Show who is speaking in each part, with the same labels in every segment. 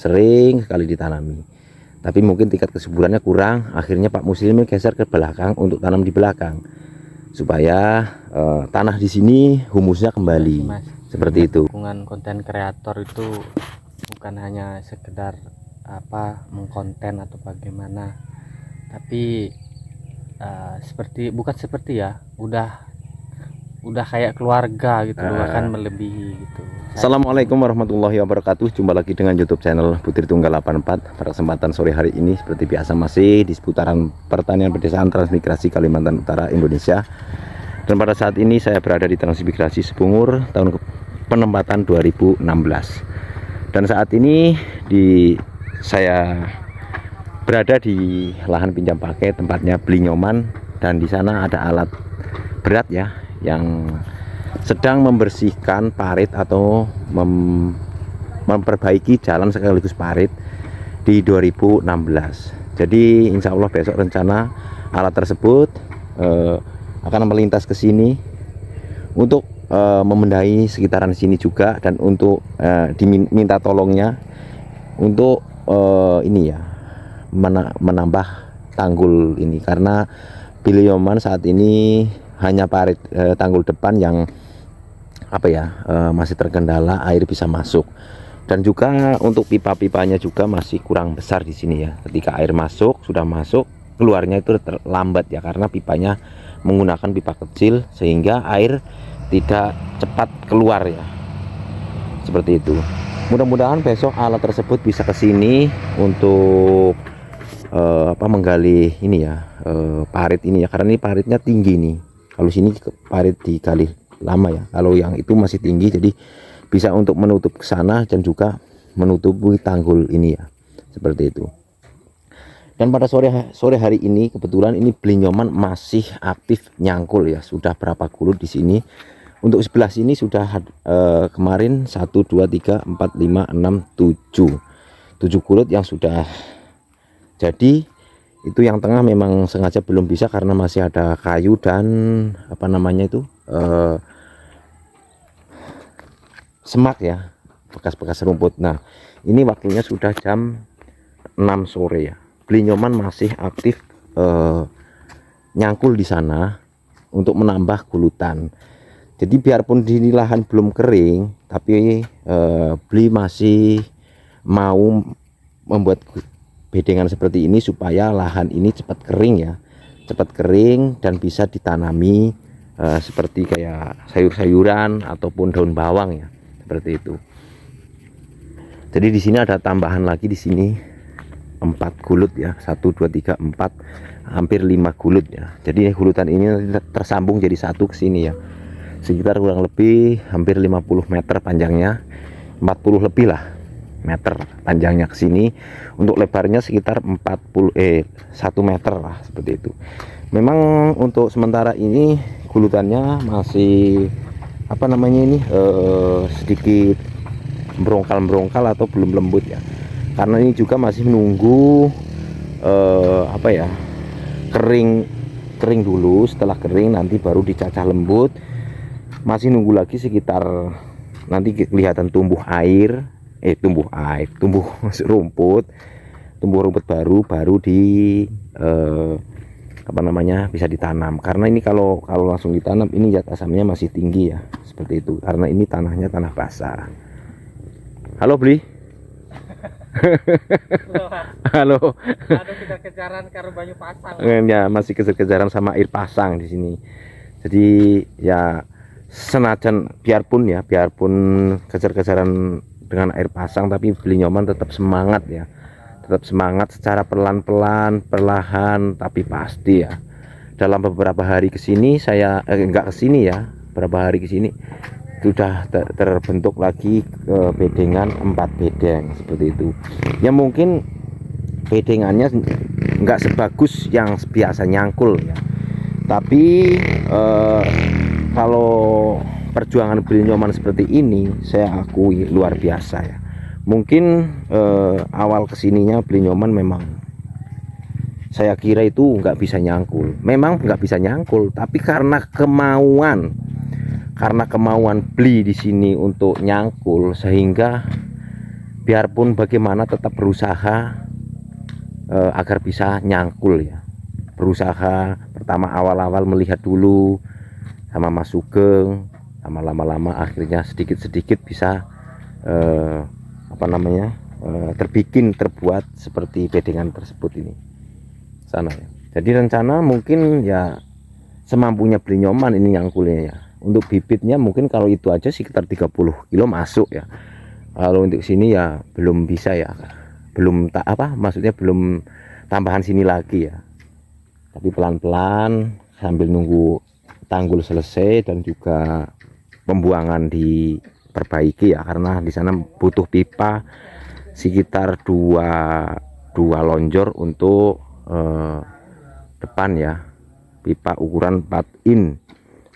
Speaker 1: sering sekali ditanami. Tapi mungkin tingkat kesuburannya kurang, akhirnya Pak Muslim geser ke belakang untuk tanam di belakang supaya tanah di sini humusnya kembali. Mas, seperti itu.
Speaker 2: Dukungan konten kreator itu bukan hanya sekedar mengkonten atau bagaimana, tapi bukan seperti ya, udah kayak keluarga gitu, bahkan melebihi gitu.
Speaker 1: Assalamualaikum warahmatullahi wabarakatuh. Jumpa lagi dengan YouTube channel Putri Tunggal 84. Pada kesempatan sore hari ini seperti biasa masih di seputaran pertanian pedesaan transmigrasi Kalimantan Utara Indonesia. Dan pada saat ini saya berada di transmigrasi Sepungur tahun penempatan 2016. Dan saat ini saya berada di lahan pinjam pakai, tempatnya Blinyoman, dan di sana ada alat berat ya yang sedang membersihkan parit atau memperbaiki jalan sekaligus parit di 2016. Jadi insya Allah besok rencana alat tersebut akan melintas ke sini untuk membenahi sekitaran sini juga, dan untuk diminta tolongnya untuk ini ya, menambah tanggul ini, karena Blinyoman saat ini hanya parit tanggul depan yang masih terkendala, air bisa masuk, dan juga untuk pipa-pipanya juga masih kurang besar di sini ya. Ketika air sudah masuk, keluarnya itu terlambat ya, karena pipanya menggunakan pipa kecil sehingga air tidak cepat keluar ya, seperti itu. Mudah-mudahan besok alat tersebut bisa ke sini untuk menggali ini ya, parit ini ya, karena ini paritnya tinggi nih. Kalau sini parit digali lama ya, kalau yang itu masih tinggi, jadi bisa untuk menutup ke sana dan juga menutupi tanggul ini ya, seperti itu. Dan pada sore hari ini kebetulan ini Blinyoman masih aktif nyangkul ya, sudah berapa kulut di sini. Untuk sebelah sini sudah kemarin 1 2 3 4 5 6 7 kulut yang sudah jadi. Itu yang tengah memang sengaja belum bisa karena masih ada kayu dan semak ya, bekas-bekas rumput. Nah ini waktunya sudah jam 6 sore ya, Blinyoman masih aktif nyangkul di sana untuk menambah gulutan. Jadi biarpun di lahan belum kering, tapi Bli masih mau membuat bedengan seperti ini supaya lahan ini cepat kering ya, cepat kering dan bisa ditanami seperti kayak sayur-sayuran ataupun daun bawang ya, seperti itu. Jadi di sini ada tambahan lagi di sini 4 gulut ya, 1 2 3 4, hampir 5 gulut ya. Jadi gulutan ini tersambung jadi satu ke sini ya, sekitar kurang lebih hampir 50 meter panjangnya, 40 lebih lah meter panjangnya ke sini. Untuk lebarnya sekitar 1 meter lah, seperti itu. Memang untuk sementara ini gulutannya masih sedikit berongkal atau belum lembut ya, karena ini juga masih menunggu kering dulu. Setelah kering nanti baru dicacah lembut. Masih nunggu lagi sekitar nanti kelihatan tumbuh rumput baru bisa ditanam. Karena ini kalau langsung ditanam ini zat asamnya masih tinggi ya, seperti itu, karena ini tanahnya tanah basah. Halo Bli. Halo.
Speaker 2: Kita kejaran karo banyu pasang.
Speaker 1: Ya, masih kejar-kejaran sama air pasang di sini. Jadi ya senajan biarpun kejar-kejaran dengan air pasang, tapi Blinyoman tetap semangat ya, tetap semangat secara perlahan tapi pasti ya. Dalam beberapa hari kesini beberapa hari kesini sudah terbentuk lagi bedengan 4 bedeng seperti itu ya. Mungkin bedengannya nggak sebagus yang biasa nyangkul ya, tapi kalau perjuangan Blinyoman seperti ini saya akui luar biasa ya. Mungkin awal kesininya Blinyoman memang saya kira itu nggak bisa nyangkul, tapi karena kemauan Bli di sini untuk nyangkul, sehingga biarpun bagaimana tetap berusaha agar bisa nyangkul ya. Berusaha pertama awal-awal melihat dulu sama Mas Sugeng, sama lama-lama akhirnya sedikit-sedikit bisa terbuat seperti bedengan tersebut ini sana ya. Jadi rencana mungkin ya semampunya beli nyoman ini nyangkulnya ya. Untuk bibitnya mungkin kalau itu aja sekitar 30 kilo masuk ya. Kalau untuk sini ya belum bisa ya, belum maksudnya belum tambahan sini lagi ya. Tapi pelan-pelan sambil nunggu tanggul selesai dan juga pembuangan diperbaiki ya, karena di sana butuh pipa sekitar dua lonjor untuk depan ya, pipa ukuran 4 in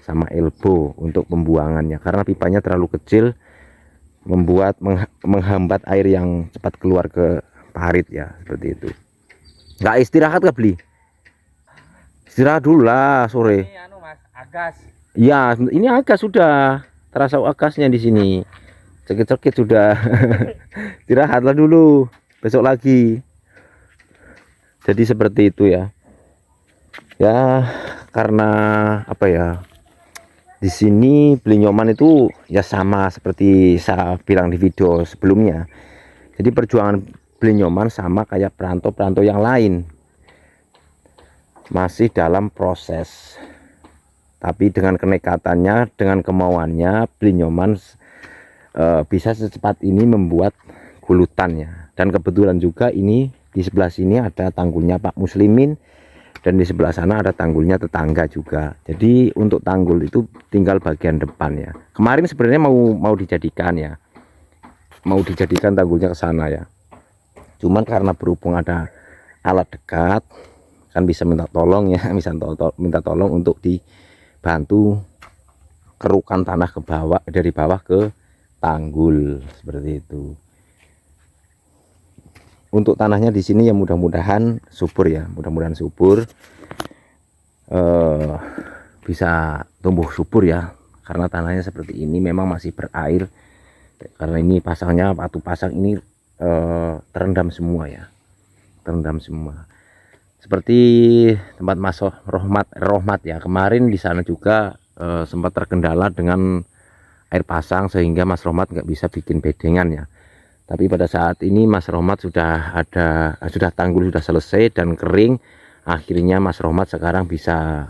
Speaker 1: sama elbow untuk pembuangannya, karena pipanya terlalu kecil membuat menghambat air yang cepat keluar ke parit ya, seperti itu. Nggak istirahat kah beli? Istirahat dulu lah sore.
Speaker 2: Ini Mas, agas.
Speaker 1: Ya, ini agas sudah terasa agasnya di sini. Cekit-cekit sudah. Istirahatlah dulu, besok lagi. Jadi seperti itu ya. Ya, karena apa ya? Di sini beli nyoman itu ya sama seperti saya bilang di video sebelumnya. Jadi perjuangan beli nyoman sama kayak perantau-perantau yang lain. Masih dalam proses. Tapi dengan kenekatannya, dengan kemauannya, beli nyoman bisa secepat ini membuat gulutannya. Dan kebetulan juga ini di sebelah sini ada tanggulnya Pak Muslimin, dan di sebelah sana ada tanggulnya tetangga juga. Jadi untuk tanggul itu tinggal bagian depan ya. Kemarin sebenarnya mau dijadikan ya, mau dijadikan tanggulnya ke sana ya. Cuman karena berhubung ada alat dekat, kan bisa minta tolong ya, bisa minta tolong untuk dibantu kerukan tanah ke bawah, dari bawah ke tanggul seperti itu. Untuk tanahnya di sini ya mudah-mudahan subur ya, mudah-mudahan subur, bisa tumbuh subur ya, karena tanahnya seperti ini memang masih berair, karena ini pasangnya batu pasang ini terendam semua ya, terendam semua. Seperti tempat Mas Rohmat ya, kemarin di sana juga sempat terkendala dengan air pasang sehingga Mas Rohmat nggak bisa bikin bedengan ya. Tapi pada saat ini Mas Rohmat sudah tanggul sudah selesai dan kering, akhirnya Mas Rohmat sekarang bisa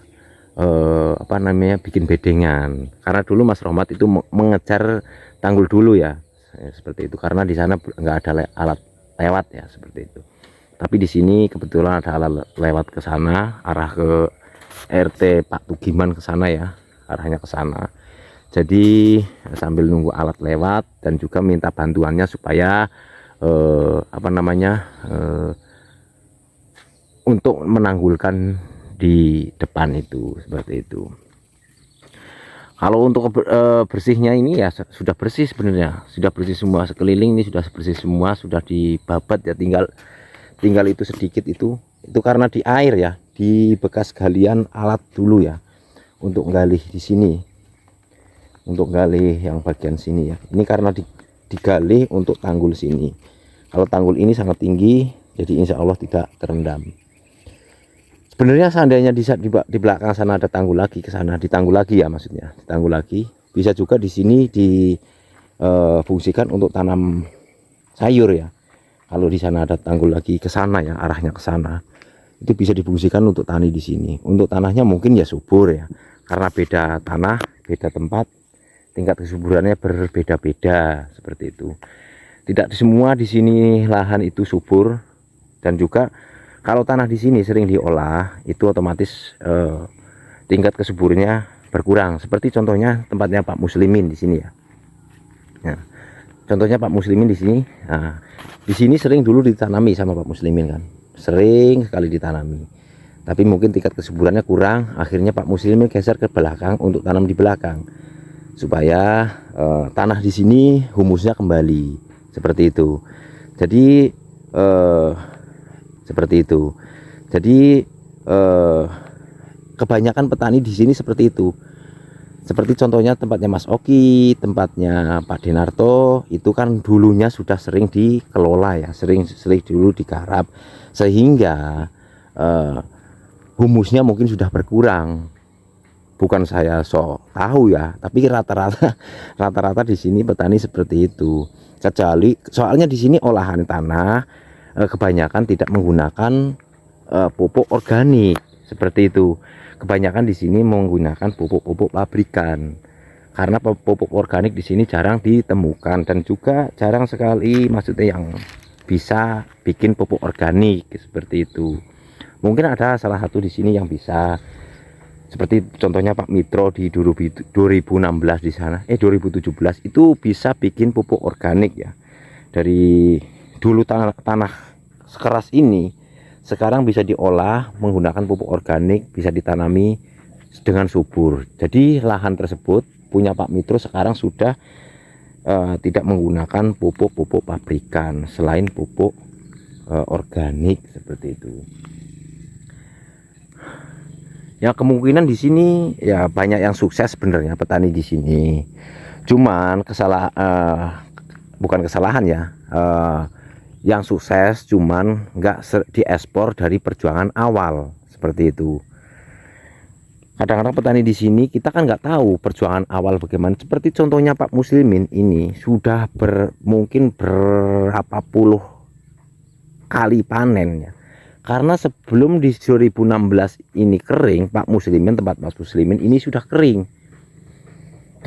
Speaker 1: bikin bedengan. Karena dulu Mas Rohmat itu mengejar tanggul dulu ya, seperti itu, karena di sana nggak ada alat lewat ya, seperti itu. Tapi di sini kebetulan ada alat lewat ke sana, arah ke RT Pak Tugiman ke sana ya, arahnya ke sana. Jadi sambil nunggu alat lewat dan juga minta bantuannya supaya untuk menanggulkan di depan itu, seperti itu. Kalau untuk bersihnya ini ya sudah bersih sebenarnya, sudah bersih semua, sekeliling ini sudah bersih semua, sudah dibabat ya, tinggal itu sedikit itu karena di air ya, di bekas galian alat dulu ya, untuk gali di sini, untuk gali yang bagian sini ya. Ini karena digali untuk tanggul sini. Kalau tanggul ini sangat tinggi, jadi insya Allah tidak terendam. Sebenarnya seandainya di belakang sana ada tanggul lagi, ke sana ditanggul lagi ya, maksudnya ditanggul lagi, bisa juga di sini difungsikan untuk tanam sayur ya. Kalau di sana ada tanggul lagi ke sana ya, arahnya ke sana, itu bisa difungsikan untuk tani di sini. Untuk tanahnya mungkin ya subur ya, karena beda tanah, beda tempat, tingkat kesuburannya berbeda-beda, seperti itu. Tidak semua di sini lahan itu subur, dan juga kalau tanah di sini sering diolah, itu otomatis tingkat kesuburannya berkurang. Seperti contohnya tempatnya Pak Muslimin di sini ya. Nah, contohnya Pak Muslimin di sini. Nah, di sini sering dulu ditanami sama Pak Muslimin kan, sering sekali ditanami. Tapi mungkin tingkat kesuburannya kurang, akhirnya Pak Muslimin geser ke belakang untuk tanam di belakang, supaya tanah di sini humusnya kembali, seperti itu. Jadi seperti itu. Jadi kebanyakan petani di sini seperti itu. Seperti contohnya tempatnya Mas Oki, tempatnya Pak Denarto, itu kan dulunya sudah sering dikelola ya, sering dulu digarap, sehingga humusnya mungkin sudah berkurang. Bukan saya sok tahu ya, tapi rata-rata di sini petani seperti itu. Kecuali soalnya di sini olahan tanah kebanyakan tidak menggunakan pupuk organik seperti itu. Kebanyakan di sini menggunakan pupuk pabrikan, karena pupuk organik di sini jarang ditemukan, dan juga jarang sekali maksudnya yang bisa bikin pupuk organik seperti itu. Mungkin ada salah satu di sini yang bisa, seperti contohnya Pak Mitro di 2016 di sana, 2017 itu bisa bikin pupuk organik ya. Dari dulu tanah sekeras ini sekarang bisa diolah menggunakan pupuk organik, bisa ditanami dengan subur. Jadi lahan tersebut punya Pak Mitro sekarang sudah tidak menggunakan pupuk pabrikan selain pupuk organik seperti itu. Ya kemungkinan di sini ya banyak yang sukses sebenarnya petani di sini. Cuman bukan kesalahan ya. Yang sukses cuman nggak diekspor dari perjuangan awal seperti itu. Kadang-kadang petani di sini kita kan nggak tahu perjuangan awal bagaimana. Seperti contohnya Pak Muslimin ini sudah mungkin berapa puluh kali panennya. Karena sebelum di 2016 ini kering, Pak Muslimin, tempat Mas Muslimin ini sudah kering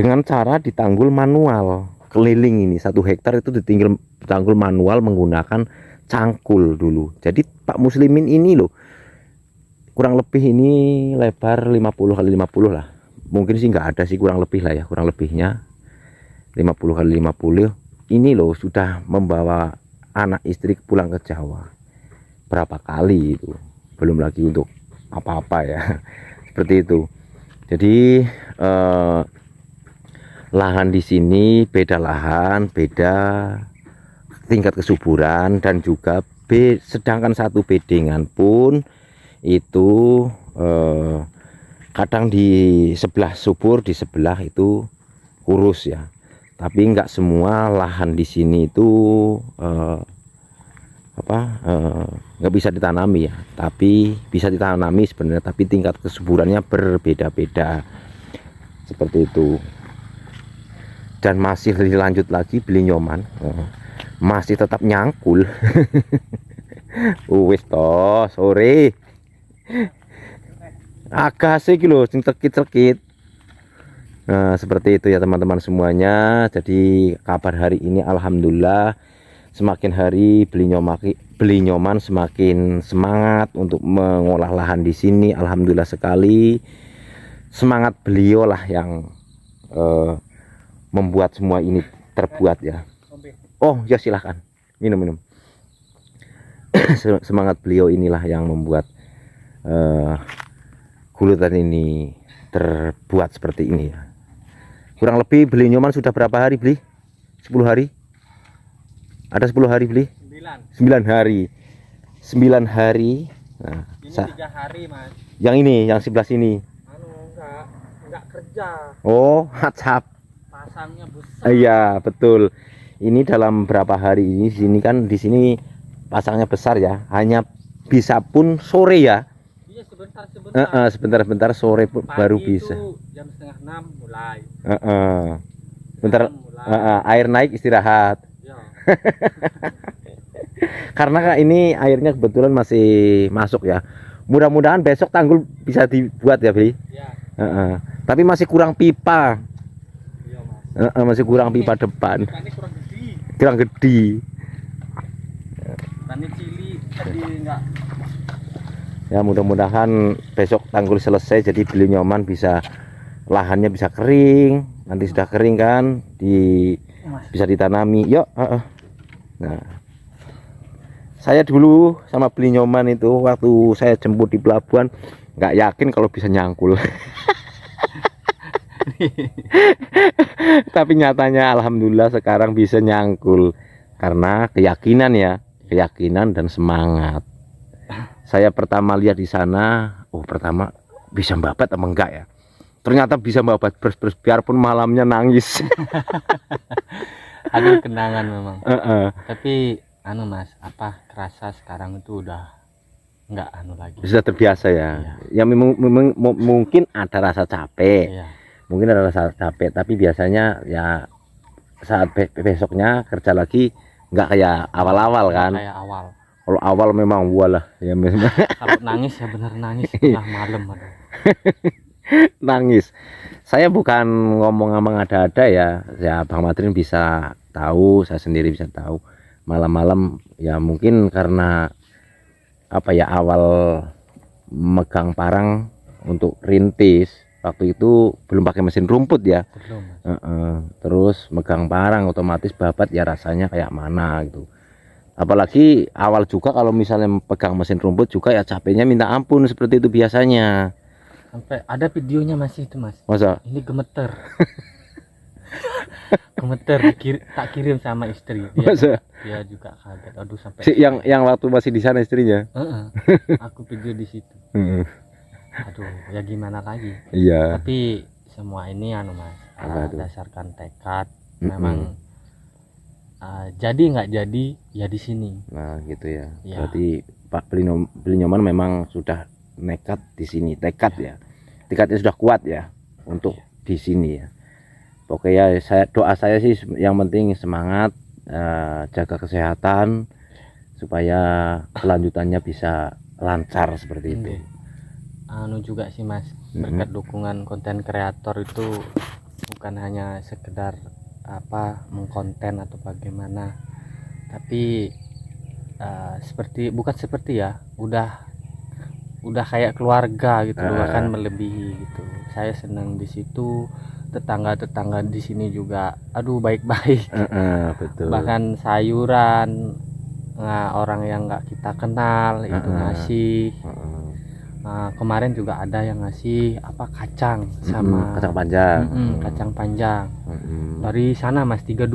Speaker 1: dengan cara ditanggul manual. Keliling ini 1 hektar itu ditanggul manual menggunakan cangkul dulu. Jadi Pak Muslimin ini loh kurang lebih ini lebar 50 kali 50 lah. Mungkin sih nggak ada sih, kurang lebih lah ya, kurang lebihnya 50 kali 50. Ini loh sudah membawa anak istri pulang ke Jawa berapa kali itu, belum lagi untuk apa-apa ya. Seperti itu. Jadi lahan di sini beda lahan, beda tingkat kesuburan, dan juga sedangkan satu bedengan pun itu kadang di sebelah subur, di sebelah itu kurus ya. Tapi enggak semua lahan di sini itu nggak bisa ditanami ya, tapi bisa ditanami sebenarnya, tapi tingkat kesuburannya berbeda-beda seperti itu. Dan masih dilanjut lagi belinyoman, masih tetap nyangkul. Wis toh sore agak sih lho sing cekit-cekit. Nah seperti itu ya teman-teman semuanya. Jadi kabar hari ini alhamdulillah, semakin hari belinyoman semakin semangat untuk mengolah lahan di sini. Alhamdulillah sekali, semangat beliau lah yang membuat semua ini terbuat ya. Oh ya silahkan minum. Semangat beliau inilah yang membuat gulutan ini terbuat seperti ini ya. Kurang lebih belinyoman sudah berapa hari beli? 10 hari? Ada 10 hari beli? 9 hari. 9 hari. Nah,
Speaker 2: ini 3 hari mas.
Speaker 1: Yang ini, yang sebelah sini.
Speaker 2: Enggak kerja.
Speaker 1: Oh, WhatsApp.
Speaker 2: Pasangnya besar.
Speaker 1: Iya, betul. Ini dalam berapa hari ini di sini pasangnya besar ya. Hanya bisa pun sore ya.
Speaker 2: Iya, sebentar.
Speaker 1: Sebentar sore baru bisa.
Speaker 2: Jam setengah 6 mulai.
Speaker 1: Bentar air naik istirahat.
Speaker 2: Ya.
Speaker 1: Karena ini airnya kebetulan masih masuk ya. Mudah-mudahan besok tanggul bisa dibuat ya, Bli.
Speaker 2: Ya.
Speaker 1: Tapi masih kurang pipa.
Speaker 2: Iya, Mas.
Speaker 1: Masih kurang pipa depan.
Speaker 2: Ini
Speaker 1: Kurang gede.
Speaker 2: Tani cili tadi enggak.
Speaker 1: Ya mudah-mudahan besok tanggul selesai, jadi belinyoman bisa, lahannya bisa kering. Nanti sudah kering kan bisa ditanami. Yuk. Nah, saya dulu sama belinyoman itu waktu saya jemput di pelabuhan nggak yakin kalau bisa nyangkul. Tapi nyatanya alhamdulillah sekarang bisa nyangkul karena keyakinan ya, keyakinan dan semangat. Saya pertama lihat di sana, pertama bisa mbabat apa enggak ya? ternyata bisa bawa beres-beres biarpun malamnya nangis.
Speaker 2: Aduh, kenangan memang.
Speaker 1: Heeh.
Speaker 2: Tapi anu Mas, apa kerasa sekarang itu udah nggak anu lagi.
Speaker 1: Sudah terbiasa ya. Ya mungkin ada rasa capek.
Speaker 2: Iya.
Speaker 1: Mungkin ada rasa capek, tapi biasanya ya saat besoknya kerja lagi nggak kayak awal-awal kan.
Speaker 2: Kayak awal.
Speaker 1: Kalau awal memang walah ya memang
Speaker 2: Kalau nangis ya bener nangis tengah malam, aduh.
Speaker 1: nangis. Saya bukan ngomong-ngomong ada-ada ya. Ya Bang Madrin bisa tahu, saya sendiri bisa tahu. Malam-malam ya mungkin karena apa ya, awal megang parang untuk rintis waktu itu belum pakai mesin rumput ya.
Speaker 2: Belum.
Speaker 1: Terus megang parang otomatis babat ya rasanya kayak mana gitu. Apalagi awal juga kalau misalnya pegang mesin rumput juga ya capeknya minta ampun, seperti itu biasanya.
Speaker 2: Sampai ada videonya masih itu Mas.
Speaker 1: Masa?
Speaker 2: Ini gemeter. Gemeter tak kirim sama istri. Dia juga kaget. Aduh, sampai
Speaker 1: yang waktu masih di sana istrinya.
Speaker 2: Aku video di situ. Aduh, ya gimana lagi.
Speaker 1: Iya.
Speaker 2: Tapi semua ini anu Mas, berdasarkan tekad. Memang jadi nggak jadi ya di sini.
Speaker 1: Nah gitu ya.
Speaker 2: Ya.
Speaker 1: Berarti Pak Belinyoman memang sudah nekat di sini, tekad ya. Tekadnya sudah kuat ya untuk di sini ya. Oke ya, doa saya sih yang penting semangat, jaga kesehatan supaya kelanjutannya bisa lancar seperti itu.
Speaker 2: Anu juga sih Mas, berkat dukungan konten kreator itu bukan hanya sekedar apa mengkonten atau bagaimana, tapi bukan seperti ya, udah kayak keluarga gitu, bahkan melebihi gitu. Saya senang di situ, tetangga di sini juga aduh baik-baik.
Speaker 1: Betul.
Speaker 2: Bahkan sayuran orang yang nggak kita kenal itu ngasih. Kemarin juga ada yang ngasih apa kacang sama
Speaker 1: kacang panjang.
Speaker 2: Kacang panjang dari sana Mas 32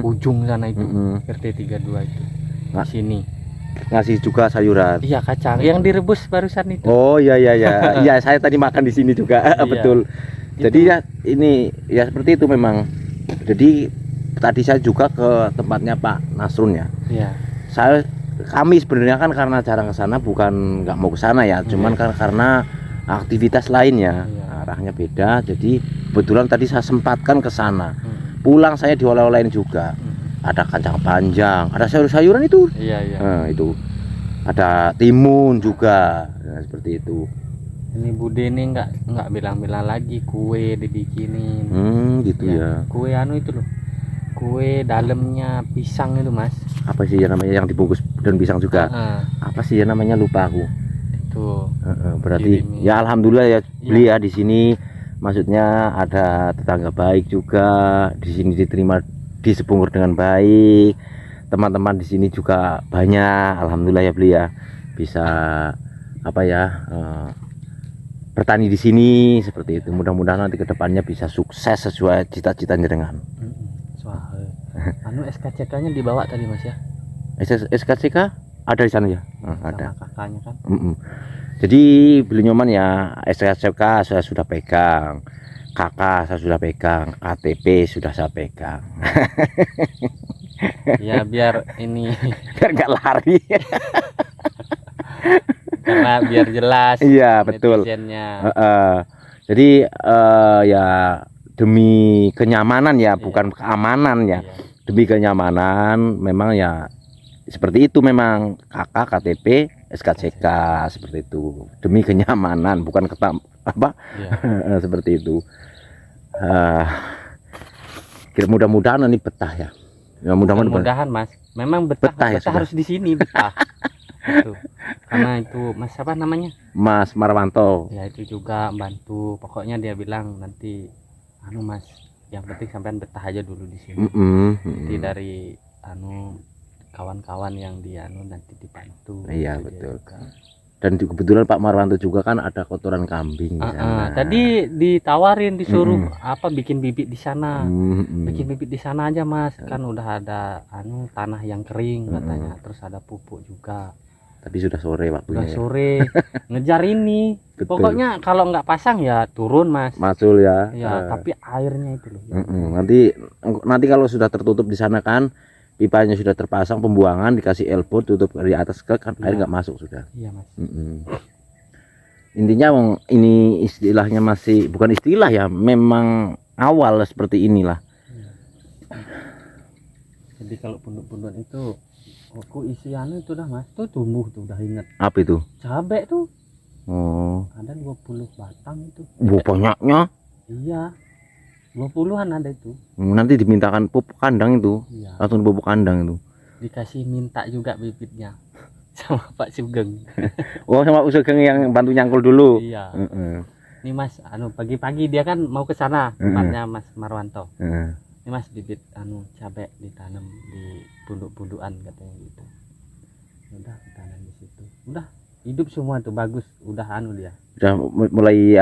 Speaker 2: ujung sana itu RT 32 itu di sini
Speaker 1: ngasih juga sayuran.
Speaker 2: Iya, kacang yang direbus barusan itu.
Speaker 1: Oh iya iya saya tadi makan di sini juga. Betul. Jadi ya ini ya seperti itu memang. Jadi tadi saya juga ke tempatnya Pak Nasrun ya.
Speaker 2: Iya.
Speaker 1: Kami sebenarnya kan karena jarang ke sana, bukan nggak mau ke sana ya, cuman kan karena aktivitas lainnya, arahnya beda. Jadi kebetulan tadi saya sempatkan ke sana. Pulang saya dioleh-olehin juga. Ada kacang panjang, ada sayur-sayuran itu.
Speaker 2: Iya.
Speaker 1: Nah, itu. Ada timun juga. Nah, seperti itu.
Speaker 2: Ini Bude ini nggak bilang-bilang lagi kue dibikinin.
Speaker 1: Gitu ya.
Speaker 2: Kue anu itu loh. Kue dalamnya pisang itu Mas.
Speaker 1: Apa sih ya namanya yang dibungkus daun pisang juga? Apa sih ya namanya, lupa aku.
Speaker 2: Itu.
Speaker 1: Berarti ya alhamdulillah ya beli ya di sini. Maksudnya ada tetangga baik juga di sini, diterima di Sebungur dengan baik. Teman-teman di sini juga banyak, alhamdulillah ya beli ya, bisa apa ya, bertani di sini seperti itu. Mudah-mudahan nanti kedepannya bisa sukses sesuai cita-citanya dengan.
Speaker 2: Anu SKCK-nya dibawa tadi Mas ya?
Speaker 1: SKCK ada di sana ya? Ada.
Speaker 2: Kakaknya kan.
Speaker 1: Jadi Belinyoman ya SKCK saya sudah pegang, kakak saya sudah pegang, KTP sudah saya pegang.
Speaker 2: Ya biar ini
Speaker 1: biar nggak lari.
Speaker 2: Karena biar jelas.
Speaker 1: Iya betul. Jadi ya demi kenyamanan ya, bukan keamanan ya. Demi kenyamanan memang ya seperti itu, memang kakak KTP SKCK seperti itu, demi kenyamanan bukan seperti itu. Mudah-mudahan ini betah ya. Ya
Speaker 2: mudah-mudahan Mas, memang betah ya, harus di sini betah. Itu. Karena itu Mas apa namanya?
Speaker 1: Mas Marwanto.
Speaker 2: Ya itu juga bantu. Pokoknya dia bilang nanti anu Mas, yang penting sampean betah aja dulu di sini. Nanti dari anu kawan-kawan yang dia anu nanti dibantu.
Speaker 1: Iya betul. Dan kebetulan Pak Marwanto juga kan ada kotoran kambing di sana.
Speaker 2: Tadi ditawarin disuruh apa bikin bibit di sana. Bikin bibit di sana aja Mas, kan udah ada anu tanah yang kering katanya, terus ada pupuk juga.
Speaker 1: tapi sudah sore waktunya.
Speaker 2: Udah sore ngejar ini.
Speaker 1: Betul.
Speaker 2: Pokoknya kalau nggak pasang ya turun mas.
Speaker 1: Masul ya.
Speaker 2: Ya tapi airnya itu loh.
Speaker 1: Nanti kalau sudah tertutup di sana kan, pipanya sudah terpasang, pembuangan dikasih elbow tutup dari atas ke kan, air nggak masuk sudah.
Speaker 2: Iya mas.
Speaker 1: Intinya ini istilahnya masih bukan istilah ya, memang awal seperti inilah.
Speaker 2: Jadi kalau punduk-punduk itu aku isiannya itu dah mas, tuh tumbuh tuh udah inget.
Speaker 1: Apa itu?
Speaker 2: Cabai tuh.
Speaker 1: Oh.
Speaker 2: Ada 20 batang itu.
Speaker 1: Banyaknya.
Speaker 2: Iya. 20-an ada itu.
Speaker 1: Nanti dimintakan pupuk kandang itu.
Speaker 2: Iya.
Speaker 1: Langsung pupuk kandang itu.
Speaker 2: Dikasih minta juga bibitnya sama Pak Sugeng.
Speaker 1: Oh, sama Pak Sugeng yang bantu nyangkul dulu.
Speaker 2: Iya. Nih mas, pagi-pagi dia kan mau ke sana tempatnya Mas Marwanto. Ini mas bibit cabai ditanam di punduk-pundukan katanya gitu. Udah ditanam di situ. Udah hidup semua tuh bagus. Udah dia.
Speaker 1: Udah mulai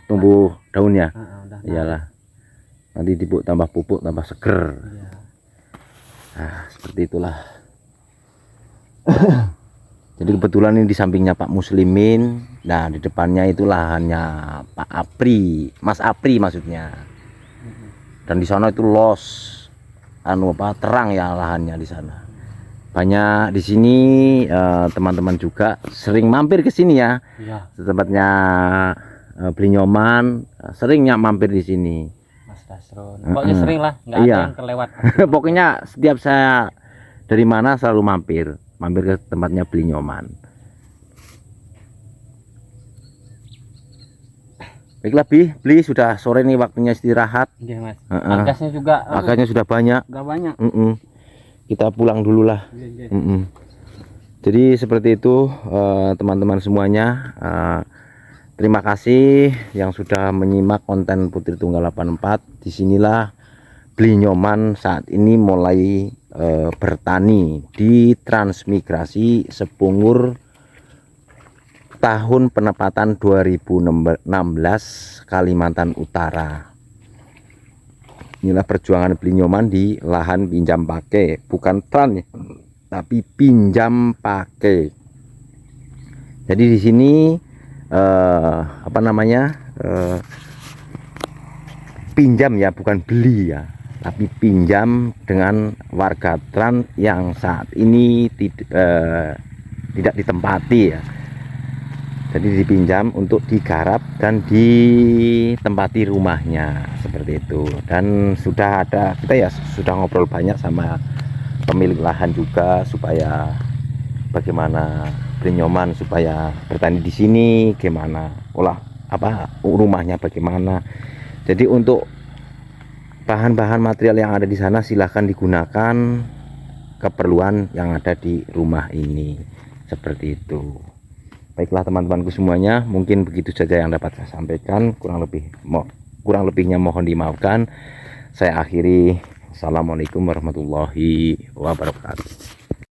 Speaker 1: tumbuh daunnya.
Speaker 2: Udah.
Speaker 1: Iyalah. Nanti dipupuk tambah pupuk tambah seger.
Speaker 2: Iya.
Speaker 1: Seperti itulah. Jadi kebetulan ini di sampingnya Pak Muslimin. Nah, di depannya itu lahannya Pak Apri, Mas Apri maksudnya. Dan di sana itu terang ya lahannya di sana. Banyak di sini teman-teman juga sering mampir ke sini ya.
Speaker 2: Iya.
Speaker 1: Tempatnya Blinyoman, seringnya mampir di sini.
Speaker 2: Mas Dasron. Pokoknya sering lah, nggak ada yang kelewat.
Speaker 1: Pokoknya setiap saya dari mana selalu mampir ke tempatnya Blinyoman. Baiklah Bli sudah sore nih waktunya istirahat.
Speaker 2: Iya mas. Agasnya juga.
Speaker 1: Agasnya sudah banyak.
Speaker 2: Udah banyak.
Speaker 1: Kita pulang dulu lah. Jadi seperti itu teman-teman semuanya. Terima kasih yang sudah menyimak konten Putri Tunggal 84. Disinilah Blinyoman saat ini mulai bertani di transmigrasi Sepungur tahun penempatan 2016 Kalimantan Utara. Inilah perjuangan Blinyoman di lahan pinjam pakai, bukan tran tapi pinjam pakai. Jadi di sini pinjam ya, bukan beli ya, tapi pinjam dengan warga tran yang saat ini tidak ditempati ya. Jadi dipinjam untuk digarap dan ditempati rumahnya seperti itu. Dan sudah ada, kita ya sudah ngobrol banyak sama pemilik lahan juga supaya bagaimana Blinyoman supaya bertani di sini, gimana rumahnya bagaimana. Jadi untuk bahan-bahan material yang ada di sana silahkan digunakan keperluan yang ada di rumah ini seperti itu. Baiklah teman-temanku semuanya, mungkin begitu saja yang dapat saya sampaikan. Kurang lebihnya mohon dimaafkan. Saya akhiri. Assalamualaikum warahmatullahi wabarakatuh.